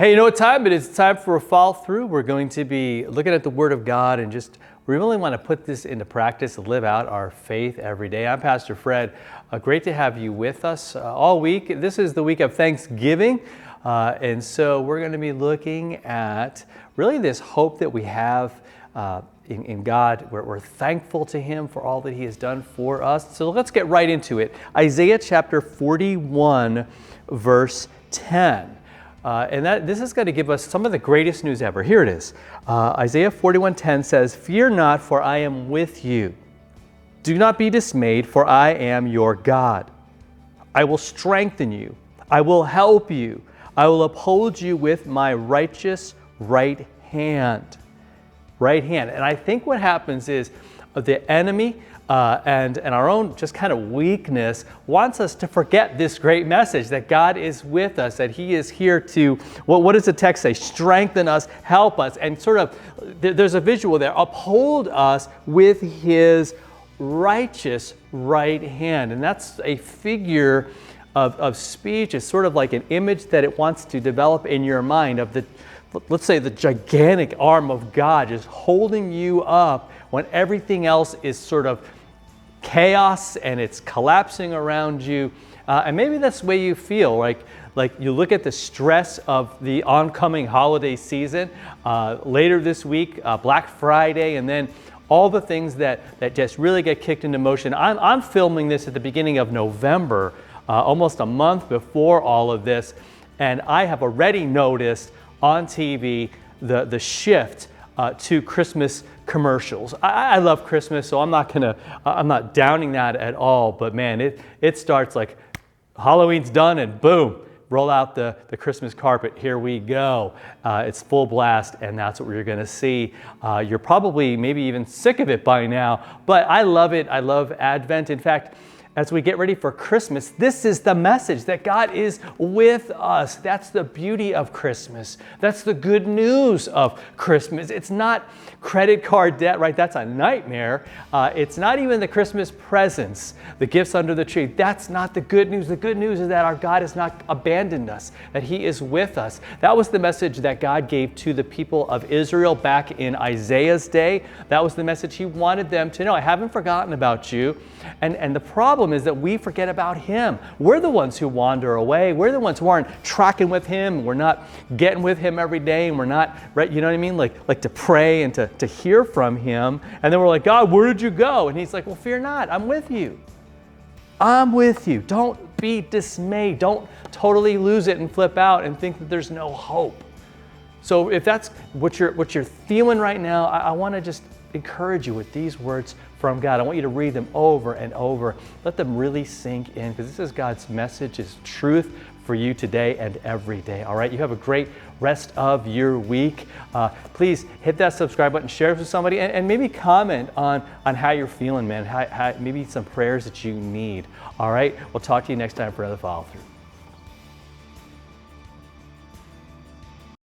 Hey, you know what time it is? It's time for a follow through. We're going to be looking at the Word of God and we really want to put this into practice, live out our faith every day. I'm Pastor Fred. Great to have you with us all week. This is the week of Thanksgiving. And so we're going to be looking at really this hope that we have in God. We're thankful to Him for all that He has done for us. So let's get right into it. Isaiah chapter 41, verse 10. This is going to give us some of the greatest news ever. Here it is. Isaiah 41:10 says, "Fear not, for I am with you. Do not be dismayed, for I am your God. I will strengthen you. I will help you. I will uphold you with my righteous right hand." Right hand. And I think what happens is the enemy and our own just kind of weakness wants us to forget this great message that God is with us, that He is here to, what does the text say? Strengthen us, help us, and sort of, there's a visual there, uphold us with His righteous right hand. And that's a figure of speech. It's sort of like an image that it wants to develop in your mind of let's say the gigantic arm of God just holding you up when everything else is sort of chaos and it's collapsing around you. And maybe that's the way you feel, like you look at the stress of the oncoming holiday season, later this week, Black Friday, and then all the things that just really get kicked into motion. I'm filming this at the beginning of November, almost a month before all of this, and I have already noticed on TV the shift to Christmas commercials. I love Christmas, so I'm not downing that at all, but man, it starts like Halloween's done and boom, roll out the Christmas carpet, here we go. It's full blast, and that's what we're gonna see. You're probably maybe even sick of it by now, but I love it. I love Advent. In fact, as we get ready for Christmas, this is the message that God is with us. That's the beauty of Christmas. That's the good news of Christmas. It's not credit card debt, right? That's a nightmare. It's not even the Christmas presents, the gifts under the tree. That's not the good news. The good news is that our God has not abandoned us, that He is with us. That was the message that God gave to the people of Israel back in Isaiah's day. That was the message He wanted them to know. I haven't forgotten about you. And the problem is that we forget about Him. We're the ones who wander away. We're the ones who aren't tracking with Him. We're not getting with Him every day, and we're not, right? You know what I mean? Like to pray and to hear from Him. And then we're like, God, where did you go? And He's like, well, fear not. I'm with you. I'm with you. Don't be dismayed. Don't totally lose it and flip out and think that there's no hope. So if that's what you're feeling right now, I want to just encourage you with these words from God. I want you to read them over and over. Let them really sink in, because this is God's message, His truth for you today and every day. All right, you have a great rest of your week. Please hit that subscribe button, share it with somebody, and maybe comment on how you're feeling, man. Maybe some prayers that you need. All right, we'll talk to you next time for another follow through.